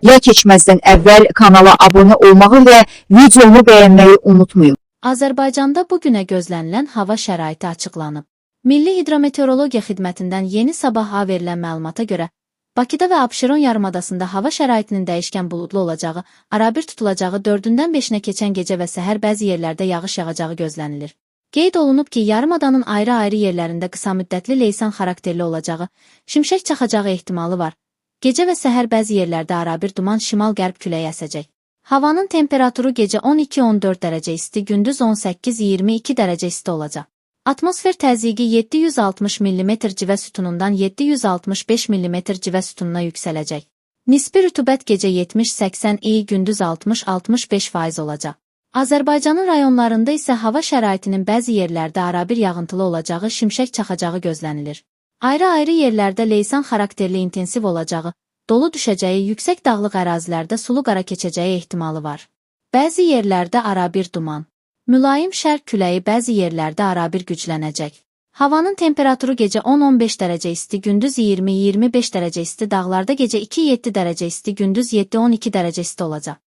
Ya keçməzdən əvvəl kanala abunə olmağı və videomu bəyənməyi unutmayın. Azərbaycanda bugünə gözlənilən hava şəraiti açıqlanıb. Milli Hidrometeorologiya Xidmətindən yeni sabaha verilən məlumata görə, Bakıda və Abşeron yarımadasında hava şəraitinin dəyişkən buludlu olacağı, arabir tutulacağı 4-dən 5-nə keçən gecə və səhər bəzi yerlərdə yağış yağacağı gözlənilir. Qeyd olunub ki, yarımadanın ayrı-ayrı yerlərində qısa müddətli leysan xarakterli olacağı, şimşək çaxacağı ehtimalı var. Gecə və səhər bəzi yerlərdə arabir duman şimal-qərb küləyi əsəcək. Havanın temperaturu gecə 12-14 dərəcə isti, gündüz 18-22 dərəcə isti olacaq. Atmosfer təzyiqi 760 mm civə sütunundan 765 mm civə sütununa yüksələcək. Nisbi rütubət gecə 70-80 gündüz 60-65% olacaq. Azərbaycanın rayonlarında isə hava şəraitinin bəzi yerlərdə arabir yağıntılı olacağı, şimşək çaxacağı gözlənilir. Ayrı-ayrı yerlərdə leysan xarakterli intensiv olacağı, dolu düşəcəyi, yüksək dağlıq ərazilərdə sulu qara keçəcəyi ehtimalı var. Bəzi yerlərdə arabir duman. Mülayim şərq küləyi bəzi yerlərdə arabir güclənəcək. Havanın temperaturu gecə 10-15 dərəcə isti, gündüz 20-25 dərəcə isti, dağlarda gecə 2-7 dərəcə isti, gündüz 7-12 dərəcə isti olacaq.